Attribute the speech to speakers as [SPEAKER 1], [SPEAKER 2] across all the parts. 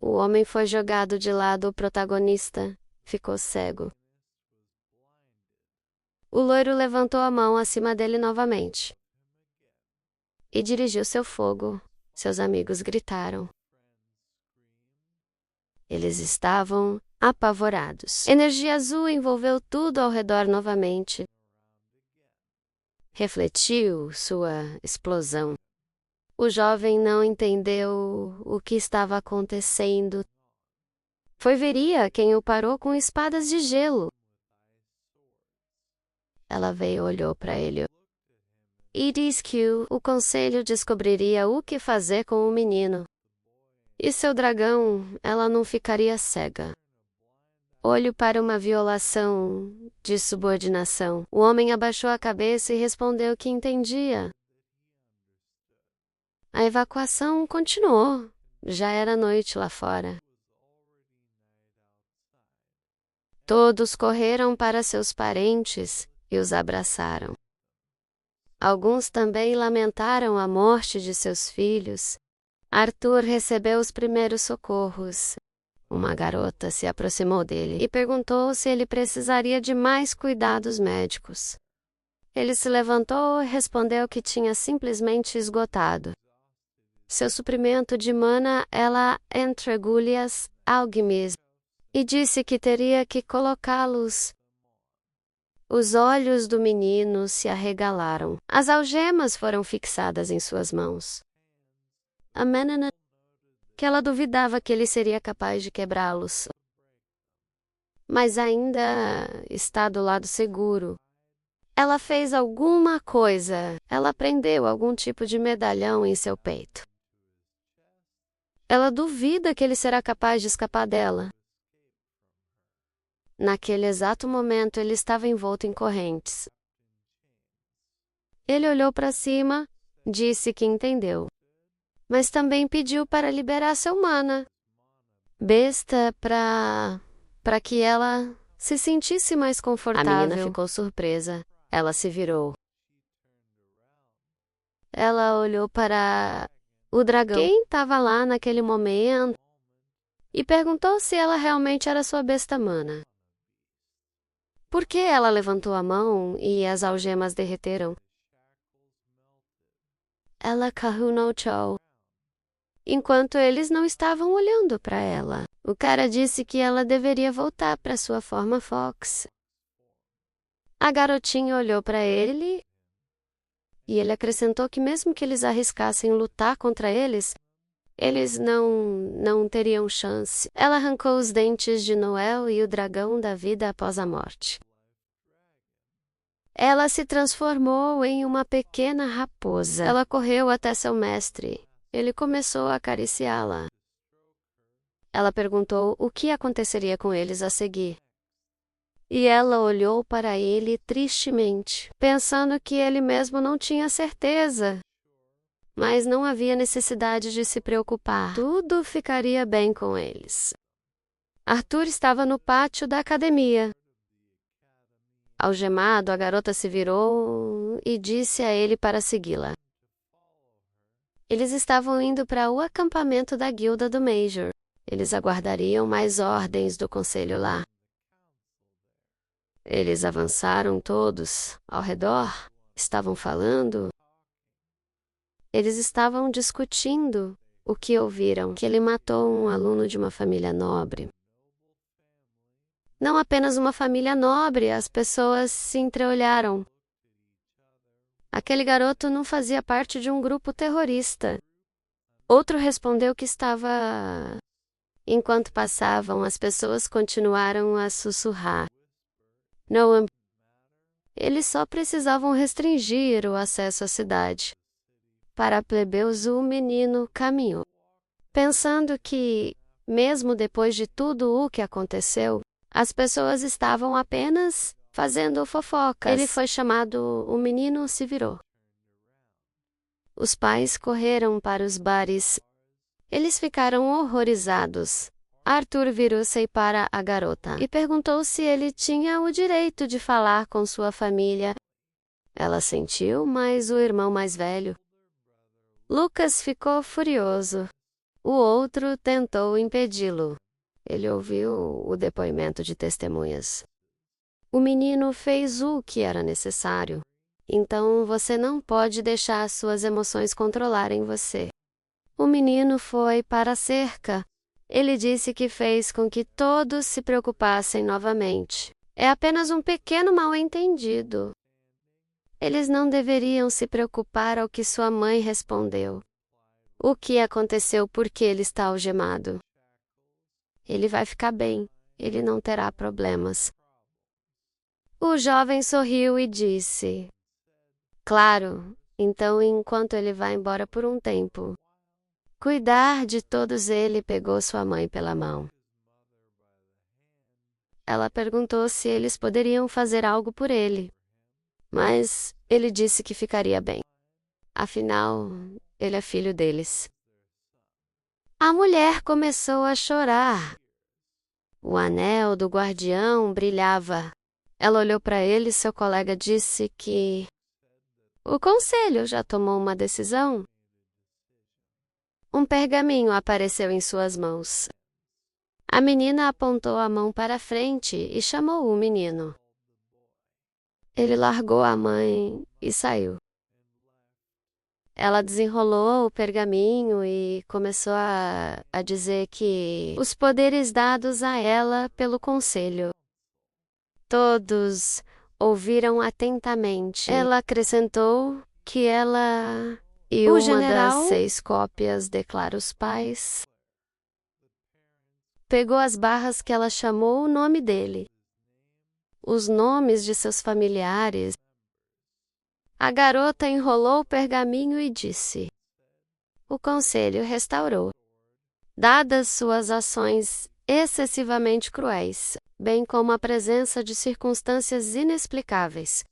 [SPEAKER 1] O homem foi jogado de lado, o protagonista ficou cego. O loiro levantou a mão acima dele novamente e dirigiu seu fogo. Seus amigos gritaram. Eles estavam apavorados. Energia azul envolveu tudo ao redor novamente. Refletiu sua explosão. O jovem não entendeu o que estava acontecendo. Foi Veria quem o parou com espadas de gelo. Ela veio e olhou para ele. E disse que o conselho descobriria o que fazer com o menino. E seu dragão, ela não ficaria cega. Olho para uma violação de subordinação. O homem abaixou a cabeça e respondeu que entendia. A evacuação continuou. Já era noite lá fora. Todos correram para seus parentes e os abraçaram. Alguns também lamentaram a morte de seus filhos. Arthur recebeu os primeiros socorros. Uma garota se aproximou dele e perguntou se ele precisaria de mais cuidados médicos. Ele se levantou e respondeu que tinha simplesmente esgotado seu suprimento de mana, ela entregou-lhes alquimismo, e disse que teria que colocá-los. Os olhos do menino se arregalaram. As algemas foram fixadas em suas mãos. A menina, que ela duvidava que ele seria capaz de quebrá-los, mas ainda está do lado seguro. Ela fez alguma coisa. Ela prendeu algum tipo de medalhão em seu peito. Ela duvida que ele será capaz de escapar dela. Naquele exato momento, ele estava envolto em correntes. Ele olhou para cima, disse que entendeu, mas também pediu para liberar seu mana. Besta para que ela se sentisse mais confortável. A menina ficou surpresa. Ela se virou. Ela olhou para o dragão, quem estava lá naquele momento, e perguntou se ela realmente era sua besta mana. Por que ela levantou a mão e as algemas derreteram? Ela kahunochou. Enquanto eles não estavam olhando para ela, o cara disse que ela deveria voltar para sua forma Fox. A garotinha olhou para ele e ele acrescentou que mesmo que eles arriscassem lutar contra eles não teriam chance. Ela arrancou os dentes de Noel e o dragão da vida após a morte. Ela se transformou em uma pequena raposa. Ela correu até seu mestre. Ele começou a acariciá-la. Ela perguntou o que aconteceria com eles a seguir. E ela olhou para ele tristemente, pensando que ele mesmo não tinha certeza. Mas não havia necessidade de se preocupar. Tudo ficaria bem com eles. Arthur estava no pátio da academia. Algemado, a garota se virou e disse a ele para segui-la. Eles estavam indo para o acampamento da guilda do Major. Eles aguardariam mais ordens do conselho lá. Eles avançaram todos ao redor, estavam falando. Eles estavam discutindo o que ouviram, que ele matou um aluno de uma família nobre. Não apenas uma família nobre, as pessoas se entreolharam. Aquele garoto não fazia parte de um grupo terrorista. Outro respondeu que estava. Enquanto passavam, as pessoas continuaram a sussurrar. Não, eles só precisavam restringir o acesso à cidade. Para plebeus, o menino caminhou, pensando que, mesmo depois de tudo o que aconteceu, as pessoas estavam apenas fazendo fofocas. Ele foi chamado, o menino se virou. Os pais correram para os bares. Eles ficaram horrorizados. Arthur virou-se para a garota e perguntou se ele tinha o direito de falar com sua família. Ela sentiu, mas o irmão mais velho, Lucas, ficou furioso. O outro tentou impedi-lo. Ele ouviu o depoimento de testemunhas. O menino fez o que era necessário. Então você não pode deixar suas emoções controlarem você. O menino foi para a cerca. Ele disse que fez com que todos se preocupassem novamente. É apenas um pequeno mal-entendido. Eles não deveriam se preocupar ao que sua mãe respondeu. O que aconteceu porque ele está algemado? Ele vai ficar bem. Ele não terá problemas. O jovem sorriu e disse: Claro, então enquanto ele vai embora por um tempo. Cuidar de todos, ele pegou sua mãe pela mão. Ela perguntou se eles poderiam fazer algo por ele, mas ele disse que ficaria bem. Afinal, ele é filho deles. A mulher começou a chorar. O anel do guardião brilhava. Ela olhou para ele e seu colega disse que o conselho já tomou uma decisão. Um pergaminho apareceu em suas mãos. A menina apontou a mão para frente e chamou o menino. Ele largou a mãe e saiu. Ela desenrolou o pergaminho e começou a dizer que os poderes dados a ela pelo conselho. Todos ouviram atentamente. Ela acrescentou que ela e
[SPEAKER 2] O
[SPEAKER 1] uma
[SPEAKER 2] general
[SPEAKER 1] das 6 cópias declara os pais. Pegou as barras que ela chamou o nome dele, os nomes de seus familiares. A garota enrolou o pergaminho e disse: O conselho restaurou. Dadas suas ações excessivamente cruéis, bem como a presença de circunstâncias inexplicáveis,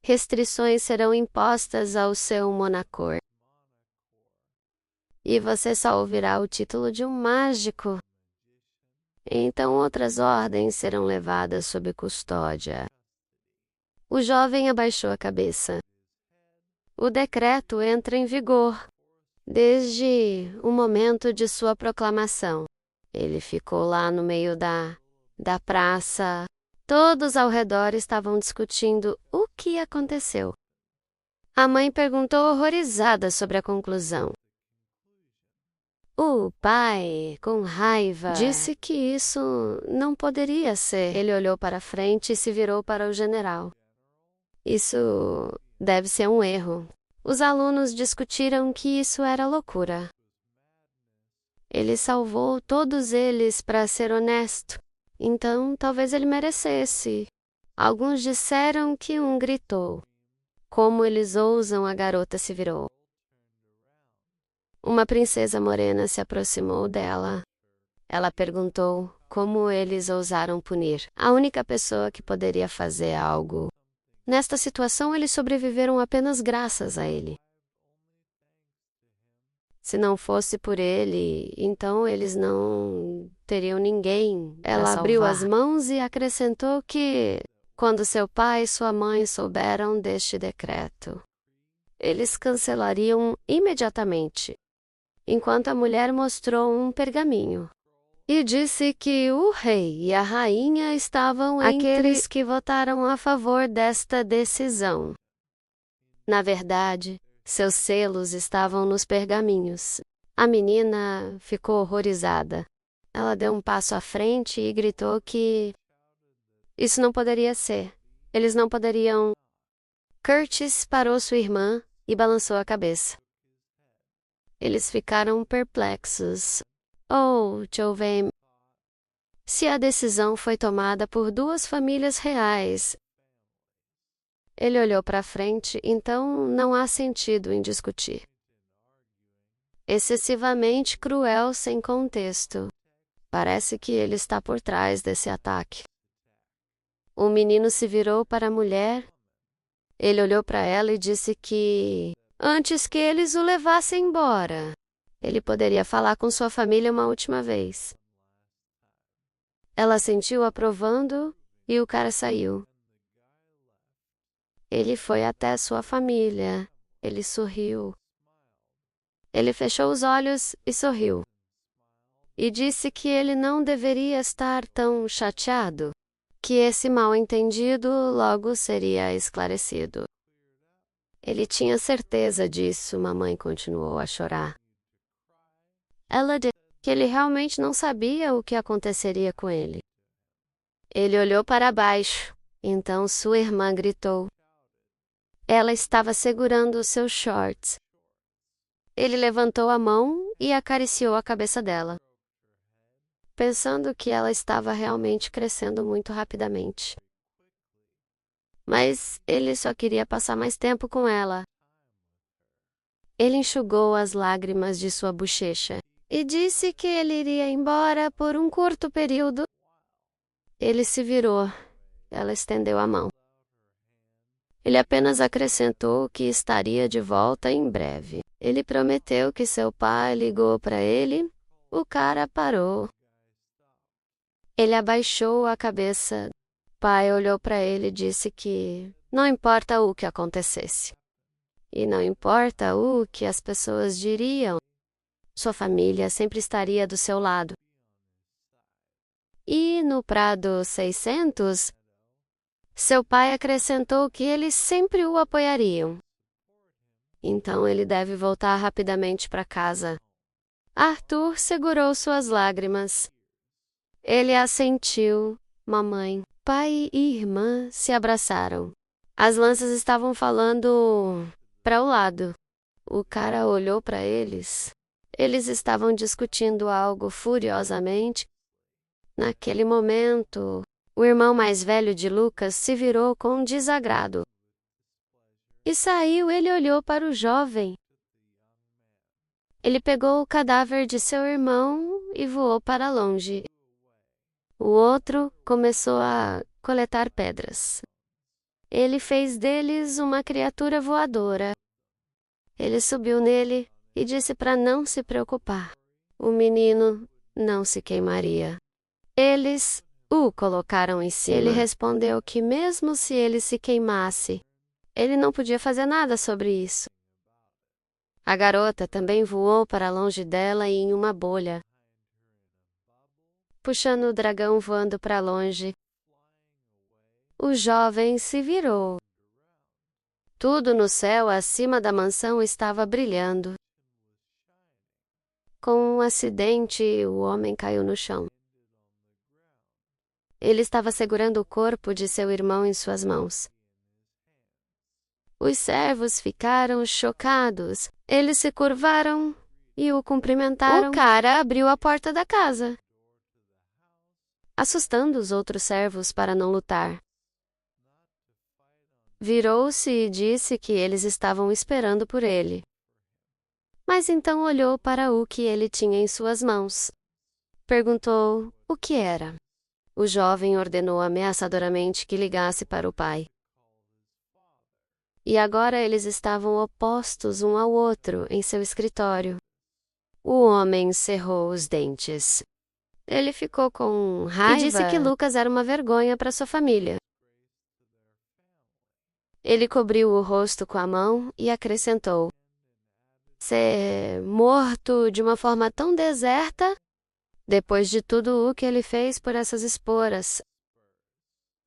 [SPEAKER 1] restrições serão impostas ao seu monacor. E você só ouvirá o título de um mágico. Então outras ordens serão levadas sob custódia. O jovem abaixou a cabeça. O decreto entra em vigor desde o momento de sua proclamação. Ele ficou lá no meio da praça. Todos ao redor estavam discutindo o que aconteceu. A mãe perguntou horrorizada sobre a conclusão. O pai, com raiva, disse que isso não poderia ser. Ele olhou para frente e se virou para o general. Isso deve ser um erro. Os alunos discutiram que isso era loucura. Ele salvou todos eles para ser honesto, então talvez ele merecesse. Alguns disseram que um gritou. Como eles ousam, a garota se virou. Uma princesa morena se aproximou dela. Ela perguntou como eles ousaram punir a única pessoa que poderia fazer algo. Nesta situação, eles sobreviveram apenas graças a ele. Se não fosse por ele, então eles não teriam ninguém. Ela abriu as mãos e acrescentou que, quando seu pai e sua mãe souberam deste decreto, eles cancelariam imediatamente, enquanto a mulher mostrou um pergaminho e disse que o rei e a rainha estavam entre aqueles que votaram a favor desta decisão. Na verdade, seus selos estavam nos pergaminhos. A menina ficou horrorizada. Ela deu um passo à frente e gritou que isso não poderia ser. Eles não poderiam. Curtis parou sua irmã e balançou a cabeça. Eles ficaram perplexos. Oh, Jovem. Se a decisão foi tomada por 2 famílias reais. Ele olhou para frente, então não há sentido em discutir. Excessivamente cruel sem contexto. Parece que ele está por trás desse ataque. O menino se virou para a mulher. Ele olhou para ela e disse que, antes que eles o levassem embora, ele poderia falar com sua família uma última vez. Ela sentiu aprovando e o cara saiu. Ele foi até sua família. Ele sorriu. Ele fechou os olhos e sorriu. E disse que ele não deveria estar tão chateado, que esse mal-entendido logo seria esclarecido. Ele tinha certeza disso, mamãe continuou a chorar. Ela disse que ele realmente não sabia o que aconteceria com ele. Ele olhou para baixo, então sua irmã gritou. Ela estava segurando os seus shorts. Ele levantou a mão e acariciou a cabeça dela, pensando que ela estava realmente crescendo muito rapidamente. Mas ele só queria passar mais tempo com ela. Ele enxugou as lágrimas de sua bochecha e disse que ele iria embora por um curto período. Ele se virou. Ela estendeu a mão. Ele apenas acrescentou que estaria de volta em breve. Ele prometeu que seu pai ligou para ele. O cara parou. Ele abaixou a cabeça. O pai olhou para ele e disse que não importa o que acontecesse. E não importa o que as pessoas diriam. Sua família sempre estaria do seu lado. E no Prado 600, seu pai acrescentou que eles sempre o apoiariam. Então ele deve voltar rapidamente para casa. Arthur segurou suas lágrimas. Ele assentiu. Mamãe, pai e irmã se abraçaram. As lanças estavam falando para o lado. O cara olhou para eles. Eles estavam discutindo algo furiosamente. Naquele momento, o irmão mais velho de Lucas se virou com desagrado. E saiu, ele olhou para o jovem. Ele pegou o cadáver de seu irmão e voou para longe. O outro começou a coletar pedras. Ele fez deles uma criatura voadora. Ele subiu nele e disse para não se preocupar. O menino não se queimaria. Eles o colocaram em cima. Ele respondeu que mesmo se ele se queimasse, ele não podia fazer nada sobre isso. A garota também voou para longe dela e em uma bolha, puxando o dragão voando para longe. O jovem se virou. Tudo no céu acima da mansão estava brilhando. Com um acidente, o homem caiu no chão. Ele estava segurando o corpo de seu irmão em suas mãos. Os servos ficaram chocados. Eles se curvaram e o cumprimentaram. O cara abriu a porta da casa, assustando os outros servos para não lutar. Virou-se e disse que eles estavam esperando por ele. Mas então olhou para o que ele tinha em suas mãos. Perguntou o que era. O jovem ordenou ameaçadoramente que ligasse para o pai. E agora eles estavam opostos um ao outro em seu escritório. O homem cerrou os dentes. Ele ficou com raiva e disse que Lucas era uma vergonha para sua família. Ele cobriu o rosto com a mão e acrescentou: ser morto de uma forma tão deserta, depois de tudo o que ele fez por essas esporas.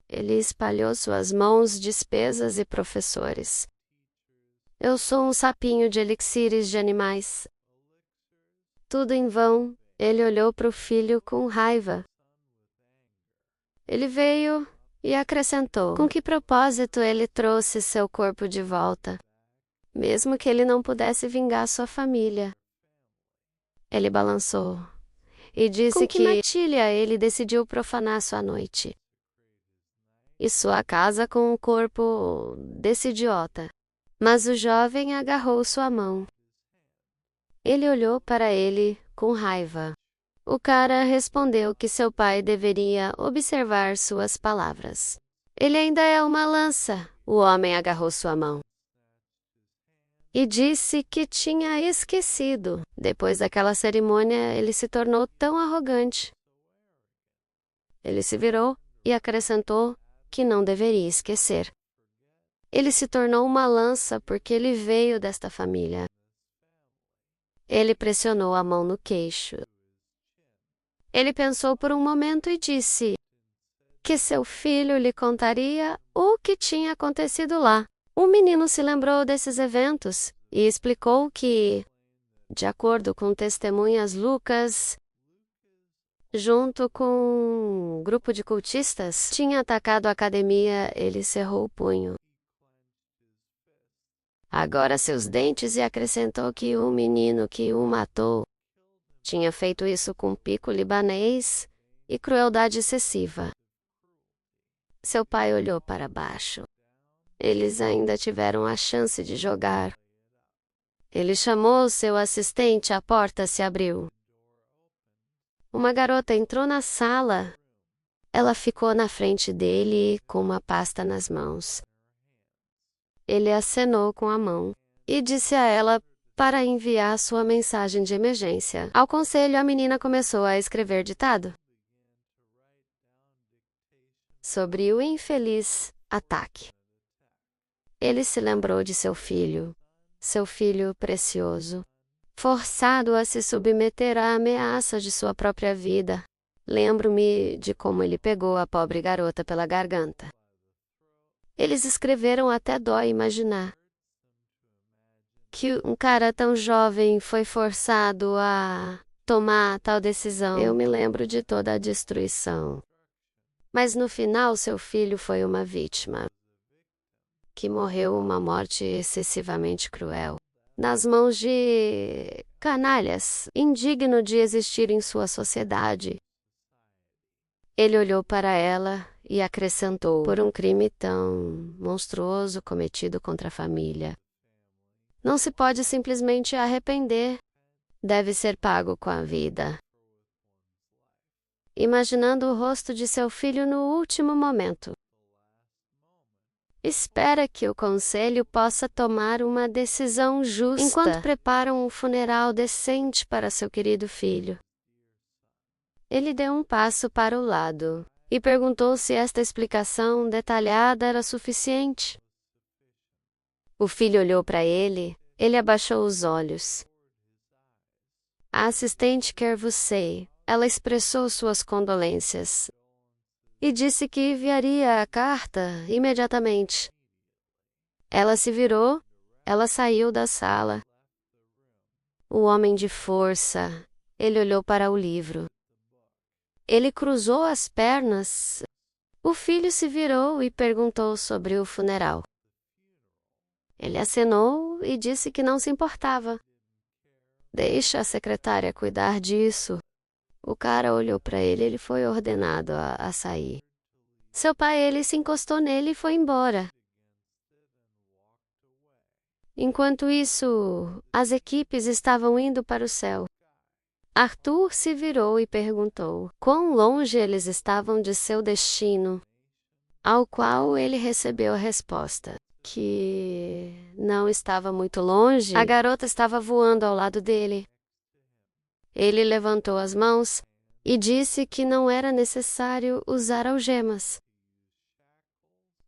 [SPEAKER 1] Ele espalhou suas mãos, despesas e professores. Eu sou um sapinho de elixires de animais. Tudo em vão. Ele olhou para o filho com raiva. Ele veio e acrescentou: com que propósito ele trouxe seu corpo de volta, mesmo que ele não pudesse vingar sua família? Ele balançou e disse com que matilha ele decidiu profanar sua noite e sua casa com o corpo desse idiota. Mas o jovem agarrou sua mão. Ele olhou para ele com raiva. O cara respondeu que seu pai deveria observar suas palavras. Ele ainda é uma lança. O homem agarrou sua mão e disse que tinha esquecido. Depois daquela cerimônia, ele se tornou tão arrogante. Ele se virou e acrescentou que não deveria esquecer. Ele se tornou uma lança porque ele veio desta família. Ele pressionou a mão no queixo. Ele pensou por um momento e disse que seu filho lhe contaria o que tinha acontecido lá. O menino se lembrou desses eventos e explicou que, de acordo com testemunhas, Lucas, junto com um grupo de cultistas, tinha atacado a academia. Ele cerrou o punho. Agora seus dentes, e acrescentou que o menino que o matou tinha feito isso com pico libanês e crueldade excessiva. Seu pai olhou para baixo. Eles ainda tiveram a chance de jogar. Ele chamou seu assistente, a porta se abriu. Uma garota entrou na sala. Ela ficou na frente dele com uma pasta nas mãos. Ele acenou com a mão e disse a ela para enviar sua mensagem de emergência. Ao conselho, a menina começou a escrever ditado sobre o infeliz ataque. Ele se lembrou de seu filho precioso, forçado a se submeter à ameaça de sua própria vida. Lembro-me de como ele pegou a pobre garota pela garganta. Eles escreveram até dói imaginar que um cara tão jovem foi forçado a tomar tal decisão. Eu me lembro de toda a destruição. Mas no final, seu filho foi uma vítima que morreu uma morte excessivamente cruel, nas mãos de canalhas, indigno de existir em sua sociedade. Ele olhou para ela e acrescentou, por um crime tão monstruoso cometido contra a família. Não se pode simplesmente arrepender. Deve ser pago com a vida. Imaginando o rosto de seu filho no último momento. Espera que o conselho possa tomar uma decisão justa enquanto preparam um funeral decente para seu querido filho. Ele deu um passo para o lado e perguntou se esta explicação detalhada era suficiente. O filho olhou para ele, ele abaixou os olhos. A assistente quer você. Ela expressou suas condolências e disse que enviaria a carta imediatamente. Ela se virou, ela saiu da sala. O homem de força, ele olhou para o livro. Ele cruzou as pernas. O filho se virou e perguntou sobre o funeral. Ele acenou e disse que não se importava. Deixa a secretária cuidar disso. O cara olhou para ele, ele foi ordenado a sair. Seu pai, ele se encostou nele e foi embora. Enquanto isso, as equipes estavam indo para o céu. Arthur se virou e perguntou quão longe eles estavam de seu destino, ao qual ele recebeu a resposta que não estava muito longe. A garota estava voando ao lado dele. Ele levantou as mãos e disse que não era necessário usar algemas.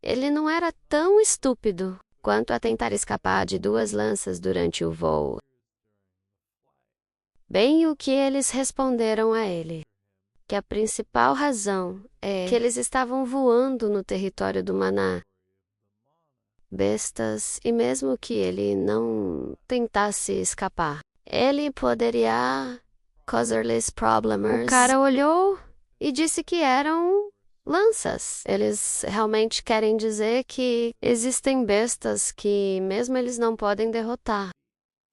[SPEAKER 1] Ele não era tão estúpido quanto a tentar escapar de 2 lanças durante o voo. Bem o que eles responderam a ele, que a principal razão é que eles estavam voando no território do Maná. Bestas, e mesmo que ele não tentasse escapar, ele poderia causar-lhes problemas. O cara olhou e disse que eram lanças. Eles realmente querem dizer que existem bestas que mesmo eles não podem derrotar.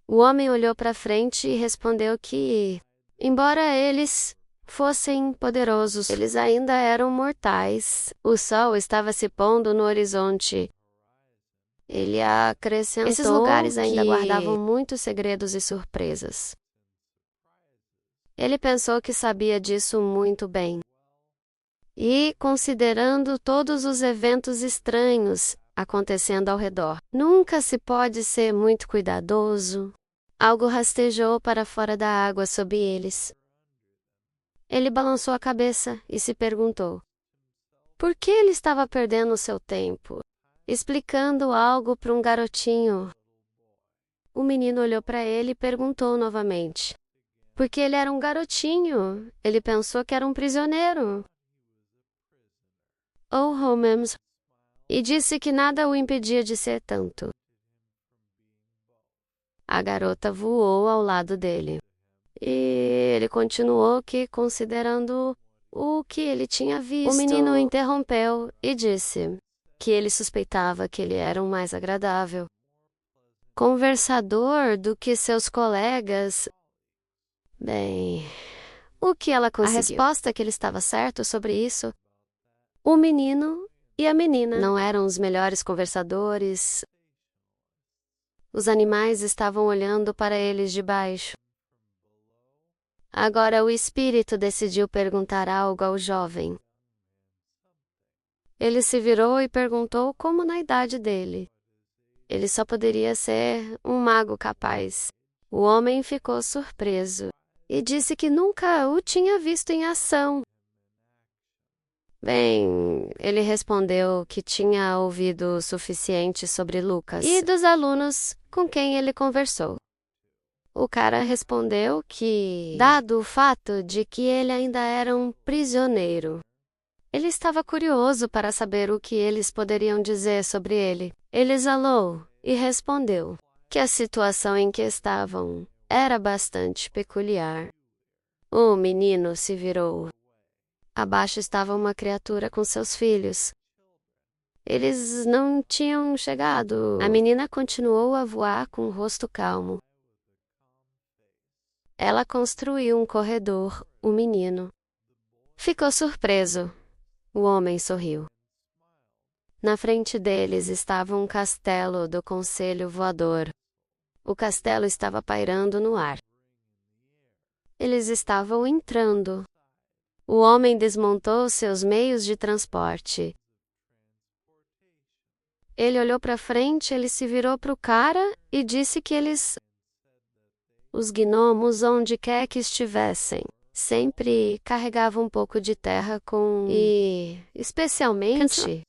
[SPEAKER 1] O homem olhou para frente e respondeu que, embora eles fossem poderosos, eles ainda eram mortais. O sol estava se pondo no horizonte. Ele acrescentou esses lugares ainda guardavam muitos segredos e surpresas. Ele pensou que sabia disso muito bem. E, considerando todos os eventos estranhos acontecendo ao redor, nunca se pode ser muito cuidadoso. Algo rastejou para fora da água sob eles. Ele balançou a cabeça e se perguntou por que ele estava perdendo seu tempo explicando algo para um garotinho. O menino olhou para ele e perguntou novamente. Porque ele era um garotinho. Ele pensou que era um prisioneiro. Oh, Holmes. E disse que nada o impedia de ser tanto. A garota voou ao lado dele. E ele continuou que, considerando o que ele tinha visto, o menino o interrompeu e disse que ele suspeitava que ele era um mais agradável conversador do que seus colegas. Bem, o que ela conseguiu? A resposta é que ele estava certo sobre isso. O menino e a menina não eram os melhores conversadores. Os animais estavam olhando para eles de baixo. Agora o espírito decidiu perguntar algo ao jovem. Ele se virou e perguntou como na idade dele. Ele só poderia ser um mago capaz. O homem ficou surpreso e disse que nunca o tinha visto em ação. Bem, ele respondeu que tinha ouvido o suficiente sobre Lucas e dos alunos com quem ele conversou. O cara respondeu que, dado o fato de que ele ainda era um prisioneiro, ele estava curioso para saber o que eles poderiam dizer sobre ele. Ele exalou e respondeu que a situação em que estavam era bastante peculiar. O menino se virou. Abaixo estava uma criatura com seus filhos. Eles não tinham chegado. A menina continuou a voar com o rosto calmo. Ela construiu um corredor, o menino ficou surpreso. O homem sorriu. Na frente deles estava um castelo do Conselho Voador. O castelo estava pairando no ar. Eles estavam entrando. O homem desmontou seus meios de transporte. Ele olhou para frente, ele se virou para o cara e disse que os gnomos, onde quer que estivessem, sempre carregavam um pouco de terra e, especialmente,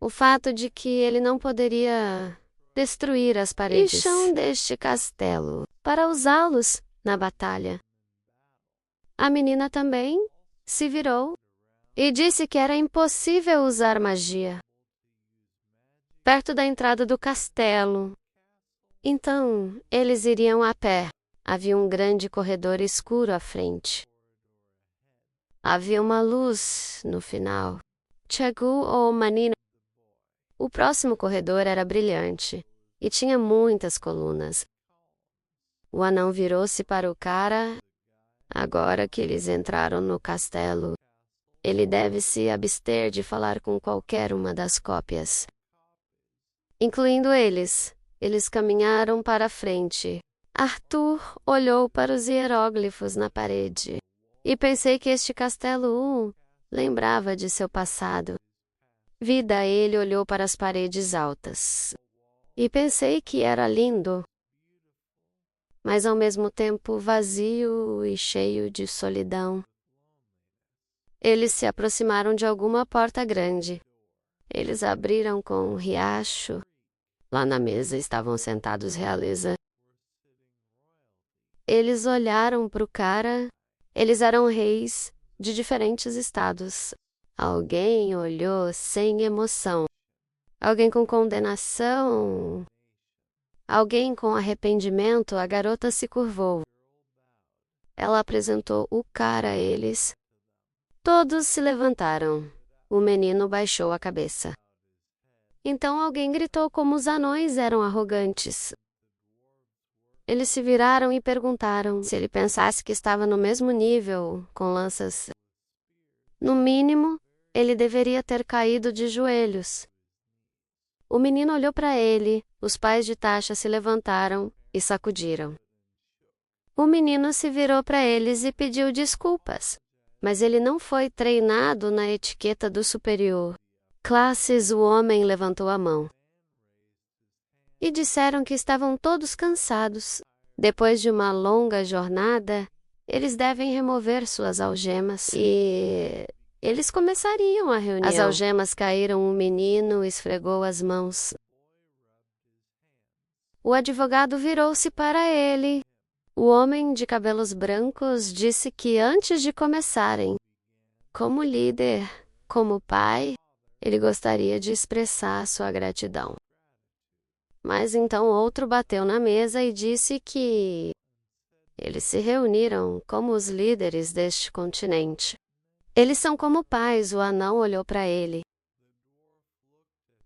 [SPEAKER 1] o fato de que ele não poderia destruir as paredes e chão deste castelo para usá-los na batalha. A menina também se virou e disse que era impossível usar magia perto da entrada do castelo. Então, eles iriam a pé. Havia um grande corredor escuro à frente. Havia uma luz no final. Chegou o menino. O próximo corredor era brilhante e tinha muitas colunas. O anão virou-se para o cara. Agora que eles entraram no castelo, ele deve se abster de falar com qualquer uma das cópias, incluindo eles. Eles caminharam para a frente. Arthur olhou para os hieróglifos na parede e pensei que este castelo lembrava de seu passado. Vida, ele olhou para as paredes altas e pensei que era lindo, mas ao mesmo tempo vazio e cheio de solidão. Eles se aproximaram de alguma porta grande. Eles abriram com um riacho. Lá na mesa estavam sentados realeza. Eles olharam para o cara. Eles eram reis de diferentes estados. Alguém olhou sem emoção. Alguém com condenação. Alguém com arrependimento. A garota se curvou. Ela apresentou o cara a eles. Todos se levantaram. O menino baixou a cabeça. Então alguém gritou como os anões eram arrogantes. Eles se viraram e perguntaram se ele pensasse que estava no mesmo nível, com lanças. No mínimo, ele deveria ter caído de joelhos. O menino olhou para ele, os pais de Tasha se levantaram e sacudiram. O menino se virou para eles e pediu desculpas, mas ele não foi treinado na etiqueta do superior. Classes, o homem levantou a mão. E disseram que estavam todos cansados. Depois de uma longa jornada, eles devem remover suas algemas. E eles começariam a reunião. As algemas caíram, o menino esfregou as mãos. O advogado virou-se para ele. O homem de cabelos brancos disse que antes de começarem, como líder, como pai, ele gostaria de expressar sua gratidão. Mas então outro bateu na mesa e disse que eles se reuniram como os líderes deste continente. Eles são como pais. O anão olhou para ele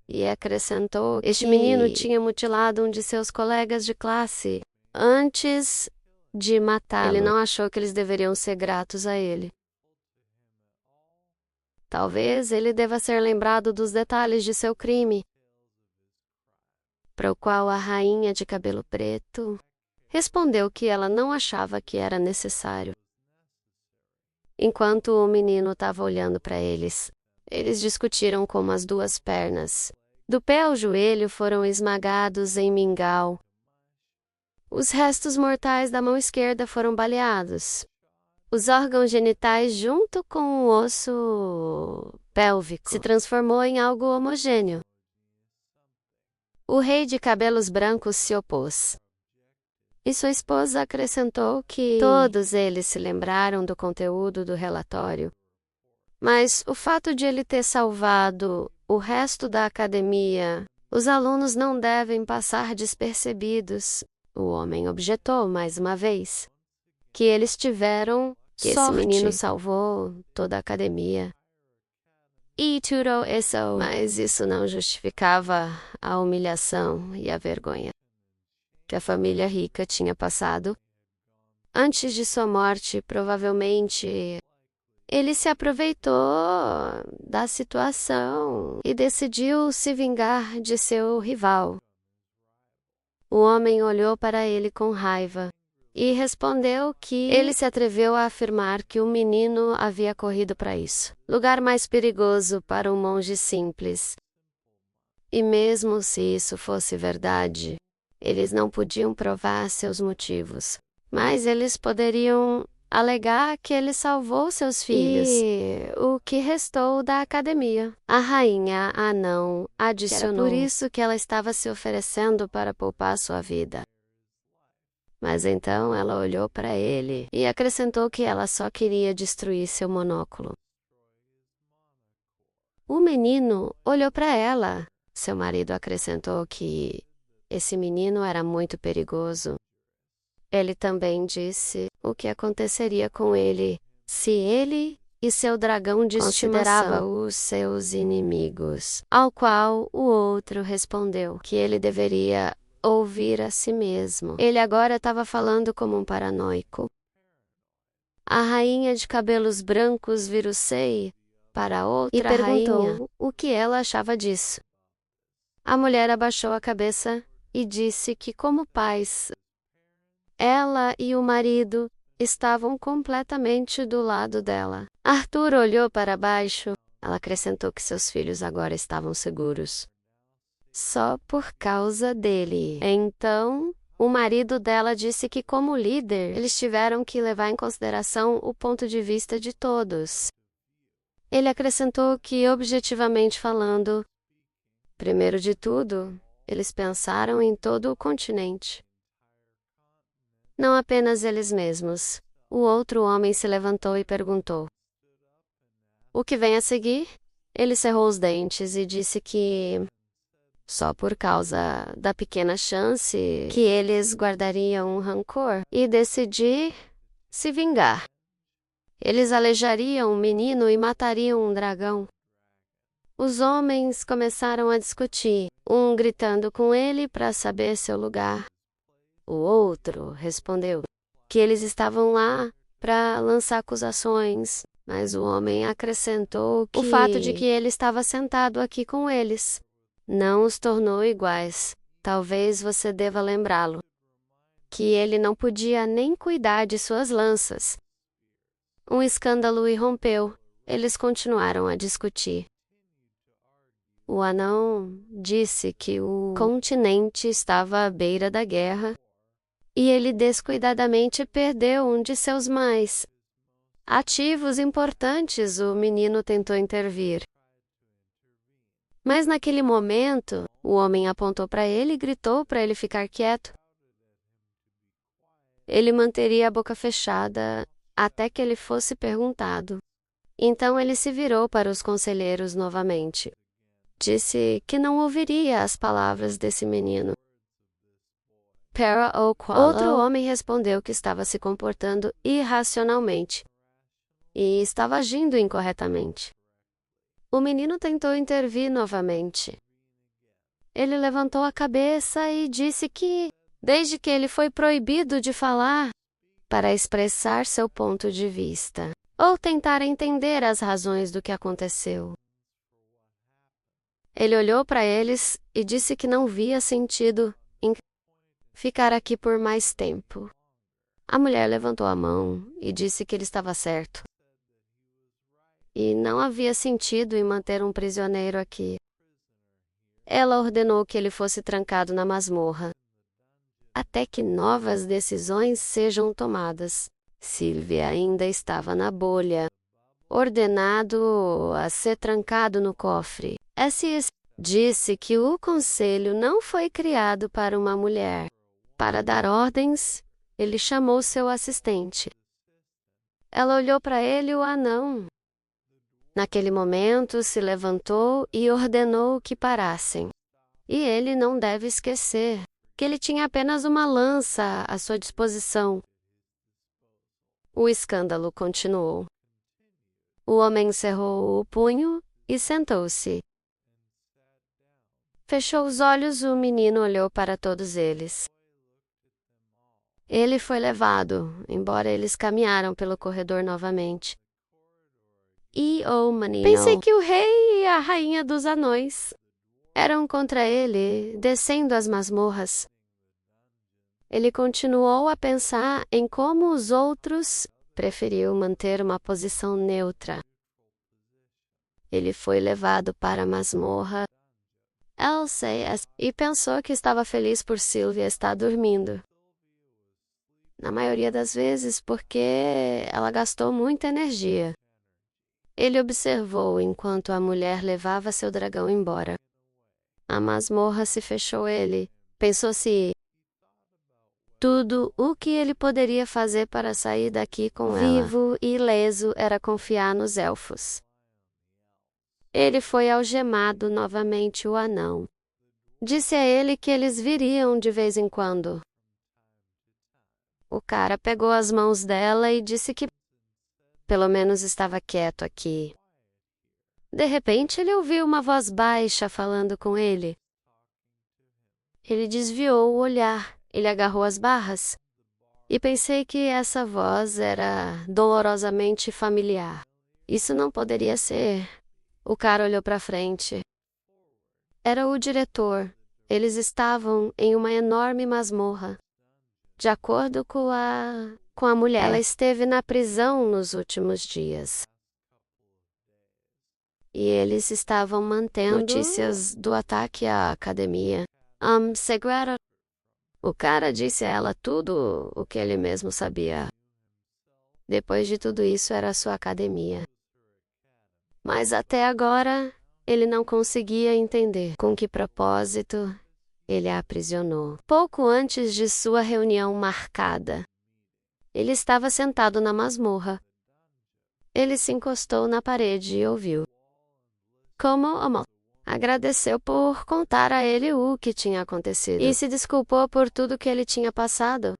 [SPEAKER 1] e acrescentou que este menino tinha mutilado um de seus colegas de classe antes de matá-lo. Ele não achou que eles deveriam ser gratos a ele. Talvez ele deva ser lembrado dos detalhes de seu crime, para o qual a rainha de cabelo preto respondeu que ela não achava que era necessário. Enquanto o menino estava olhando para eles, eles discutiram como as duas pernas, do pé ao joelho, foram esmagados em mingau. Os restos mortais da mão esquerda foram baleados. Os órgãos genitais, junto com o osso pélvico, se transformou em algo homogêneo. O rei de cabelos brancos se opôs. E sua esposa acrescentou que todos eles se lembraram do conteúdo do relatório. Mas o fato de ele ter salvado o resto da academia, os alunos não devem passar despercebidos. O homem objetou mais uma vez que eles tiveram que sorte. Esse menino salvou toda a academia. E tudo isso, mas isso não justificava a humilhação e a vergonha que a família rica tinha passado. Antes de sua morte, provavelmente, ele se aproveitou da situação e decidiu se vingar de seu rival. O homem olhou para ele com raiva e respondeu que ele se atreveu a afirmar que o menino havia corrido para isso. Lugar mais perigoso para um monge simples. E mesmo se isso fosse verdade, eles não podiam provar seus motivos. Mas eles poderiam alegar que ele salvou seus filhos e o que restou da academia. A rainha anão adicionou. Era por isso que ela estava se oferecendo para poupar sua vida. Mas então ela olhou para ele e acrescentou que ela só queria destruir seu monóculo. O menino olhou para ela. Seu marido acrescentou que esse menino era muito perigoso. Ele também disse o que aconteceria com ele se ele e seu dragão de considerava os seus inimigos. Ao qual o outro respondeu que ele deveria ouvir a si mesmo. Ele agora estava falando como um paranoico. A rainha de cabelos brancos virou-se para outra e perguntou rainha o que ela achava disso. A mulher abaixou a cabeça e disse que, como pais, ela e o marido estavam completamente do lado dela. Arthur olhou para baixo. Ela acrescentou que seus filhos agora estavam seguros. Só por causa dele. Então, o marido dela disse que, como líder, eles tiveram que levar em consideração o ponto de vista de todos. Ele acrescentou que, objetivamente falando, primeiro de tudo, eles pensaram em todo o continente. Não apenas eles mesmos. O outro homem se levantou e perguntou: "O que vem a seguir?" Ele cerrou os dentes e disse que, só por causa da pequena chance que eles guardariam um rancor e decidir se vingar, eles aleijariam um menino e matariam um dragão. Os homens começaram a discutir, um gritando com ele para saber seu lugar. O outro respondeu que eles estavam lá para lançar acusações, mas o homem acrescentou que o fato de que ele estava sentado aqui com eles não os tornou iguais. Talvez você deva lembrá-lo que ele não podia nem cuidar de suas lanças. Um escândalo irrompeu. Eles continuaram a discutir. O anão disse que o continente estava à beira da guerra e ele descuidadamente perdeu um de seus mais ativos importantes. O menino tentou intervir. Mas naquele momento, O homem apontou para ele e gritou para ele ficar quieto. Ele manteria a boca fechada até que ele fosse perguntado. Então ele se virou para os conselheiros novamente. Disse que não ouviria as palavras desse menino. Outro homem respondeu que estava se comportando irracionalmente e estava agindo incorretamente. O menino tentou intervir novamente. Ele levantou a cabeça e disse que, desde que ele foi proibido de falar, para expressar seu ponto de vista, ou tentar entender as razões do que aconteceu. Ele olhou para eles e disse que não via sentido em ficar aqui por mais tempo. A mulher levantou a mão e disse que ele estava certo. E não havia sentido em manter um prisioneiro aqui. Ela ordenou que ele fosse trancado na masmorra, até que novas decisões sejam tomadas. Sylvia ainda estava na bolha, ordenado a ser trancado no cofre. S.S. disse que o conselho não foi criado para uma mulher. Para dar ordens, ele chamou seu assistente. Ela olhou para ele e o anão. Naquele momento, se levantou e ordenou que parassem. E ele não deve esquecer que ele tinha apenas uma lança à sua disposição. O escândalo continuou. O homem cerrou o punho e sentou-se. Fechou os olhos, o menino olhou para todos eles. Ele foi levado, embora eles caminharam pelo corredor novamente. Pensei que o rei e a rainha dos anões eram contra ele, descendo as masmorras. Ele continuou a pensar em como os outros preferiu manter uma posição neutra. Ele foi levado para a masmorra LCS e pensou que estava feliz por Sylvia estar dormindo. Na maioria das vezes porque ela gastou muita energia. Ele observou enquanto a mulher levava seu dragão embora. A masmorra se fechou ele. Pensou-se tudo o que ele poderia fazer para sair daqui com ela. Vivo e ileso era confiar nos elfos. Ele foi algemado novamente o anão. Disse a ele que eles viriam de vez em quando. O cara pegou as mãos dela e disse que pelo menos estava quieto aqui. De repente, ele ouviu uma voz baixa falando com ele. Ele desviou o olhar. Ele agarrou as barras. E pensei que essa voz era dolorosamente familiar. Isso não poderia ser. O cara olhou para frente. Era o diretor. Eles estavam em uma enorme masmorra. De acordo com a mulher, ela esteve na prisão nos últimos dias. E eles estavam mantendo notícias do ataque à academia. Segredo. O cara disse a ela tudo o que ele mesmo sabia. Depois de tudo isso, era sua academia. Mas até agora, ele não conseguia entender com que propósito ele a aprisionou. Pouco antes de sua reunião marcada, ele estava sentado na masmorra. Ele se encostou na parede e ouviu. Agradeceu por contar a ele o que tinha acontecido e se desculpou por tudo que ele tinha passado.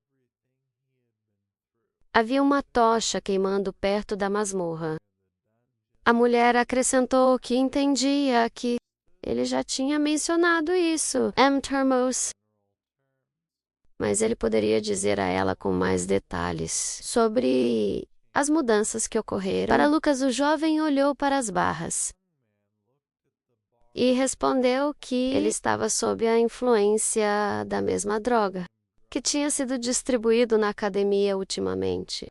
[SPEAKER 1] Havia uma tocha queimando perto da masmorra. A mulher acrescentou que entendia que ele já tinha mencionado isso, Termos. Mas ele poderia dizer a ela com mais detalhes sobre as mudanças que ocorreram. Para Lucas, o jovem olhou para as barras e respondeu que ele estava sob a influência da mesma droga que tinha sido distribuído na academia ultimamente.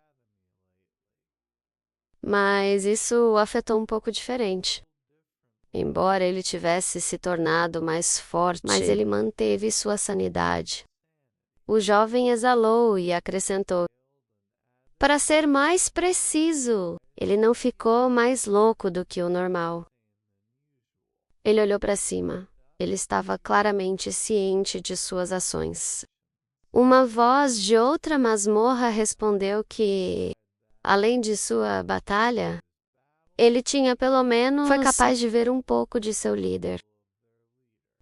[SPEAKER 1] Mas isso o afetou um pouco diferente. Embora ele tivesse se tornado mais forte, mas ele manteve sua sanidade. O jovem exalou e acrescentou: para ser mais preciso, ele não ficou mais louco do que o normal. Ele olhou para cima. Ele estava claramente ciente de suas ações. Uma voz de outra masmorra respondeu que, além de sua batalha, ele tinha pelo menos foi capaz de ver um pouco de seu líder.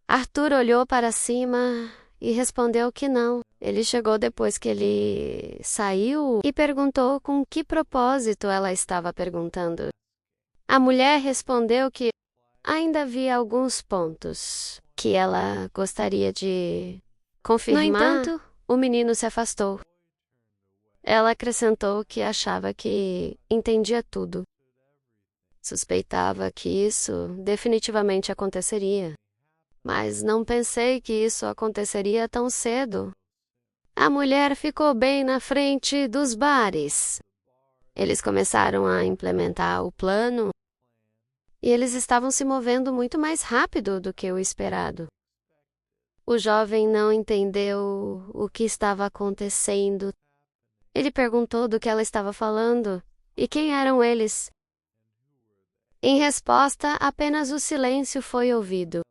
[SPEAKER 1] Arthur olhou para cima e respondeu que não. Ele chegou depois que ele saiu e perguntou com que propósito ela estava perguntando. A mulher respondeu que ainda havia alguns pontos que ela gostaria de confirmar. No entanto, o menino se afastou. Ela acrescentou que achava que entendia tudo. Suspeitava que isso definitivamente aconteceria. Mas não pensei que isso aconteceria tão cedo. A mulher ficou bem na frente dos bares. Eles começaram a implementar o plano e eles estavam se movendo muito mais rápido do que o esperado. O jovem não entendeu o que estava acontecendo. Ele perguntou do que ela estava falando e quem eram eles. Em resposta, apenas o silêncio foi ouvido.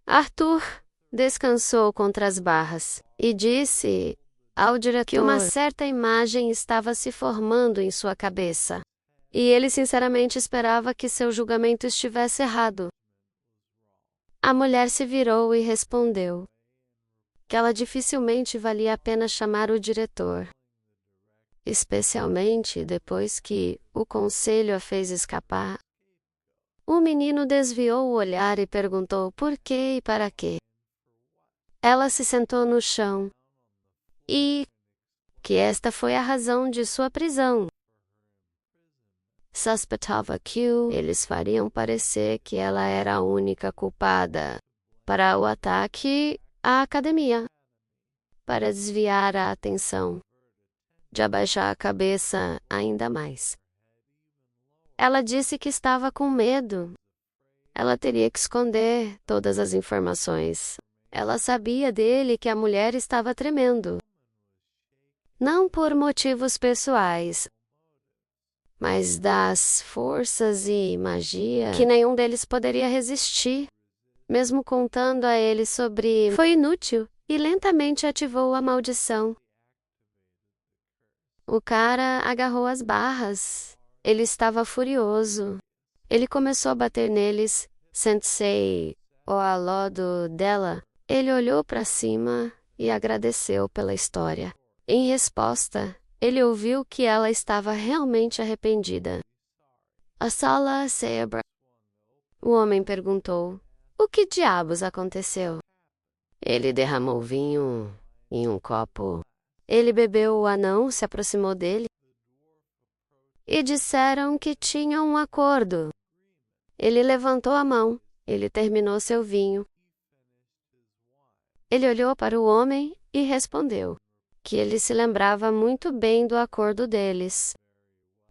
[SPEAKER 1] Arthur descansou contra as barras e disse ao diretor que uma certa imagem estava se formando em sua cabeça. E ele sinceramente esperava que seu julgamento estivesse errado. A mulher se virou e respondeu que ela dificilmente valia a pena chamar o diretor, especialmente depois que o conselho a fez escapar. O menino desviou o olhar e perguntou por quê e para quê. Ela se sentou no chão e que esta foi a razão de sua prisão. Suspeitava que eles fariam parecer que ela era a única culpada para o ataque à academia, para desviar a atenção, de abaixar a cabeça ainda mais. Ela disse que estava com medo. Ela teria que esconder todas as informações. Ela sabia dele que a mulher estava tremendo. Não por motivos pessoais, mas das forças e magia que nenhum deles poderia resistir. Mesmo contando a ele sobre... Foi inútil e lentamente ativou a maldição. O cara agarrou as barras. Ele estava furioso. Ele começou a bater neles. Sensei, ao lado dela, ele olhou para cima e agradeceu pela história. Em resposta, ele ouviu que ela estava realmente arrependida. A sala se abriu. O homem perguntou: o que diabos aconteceu? Ele derramou vinho em um copo. Ele bebeu, o anão se aproximou dele e disseram que tinham um acordo. Ele levantou a mão. Ele terminou seu vinho. Ele olhou para o homem e respondeu que ele se lembrava muito bem do acordo deles.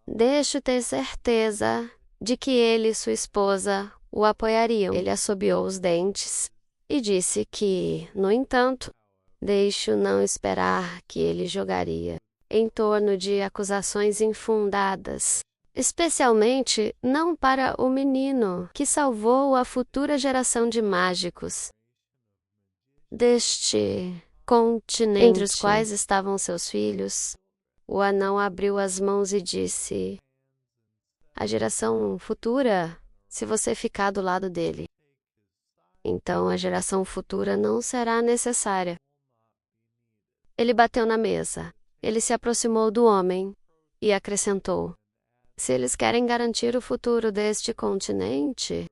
[SPEAKER 1] Deixo ter certeza de que ele e sua esposa o apoiariam. Ele assobiou os dentes e disse que, no entanto, deixo não esperar que ele jogaria em torno de acusações infundadas, especialmente não para o menino que salvou a futura geração de mágicos deste continente, entre os quais estavam seus filhos. O anão abriu as mãos e disse: a geração futura, se você ficar do lado dele, então a geração futura não será necessária. Ele bateu na mesa. Ele se aproximou do homem e acrescentou: se eles querem garantir o futuro deste continente,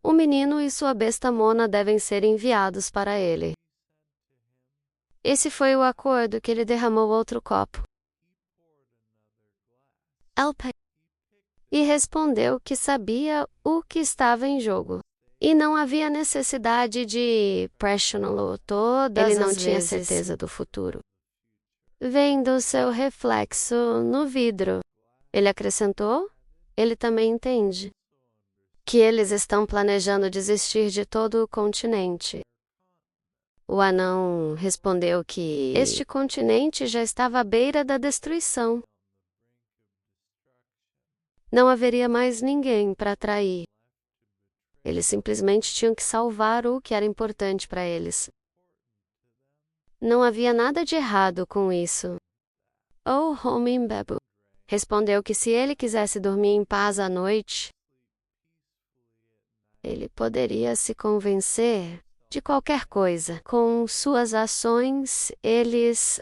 [SPEAKER 1] o menino e sua besta mona devem ser enviados para ele. Esse foi o acordo que ele derramou outro copo. E respondeu que sabia o que estava em jogo. E não havia necessidade de pressioná-lo todas as vezes. Ele não tinha certeza do futuro. Vendo seu reflexo no vidro, ele acrescentou, ele também entende que eles estão planejando desistir de todo o continente. O anão respondeu que este continente já estava à beira da destruição. Não haveria mais ninguém para atrair. Eles simplesmente tinham que salvar o que era importante para eles. Não havia nada de errado com isso. Oh, Homimbebu respondeu que se ele quisesse dormir em paz à noite, ele poderia se convencer de qualquer coisa. Com suas ações, eles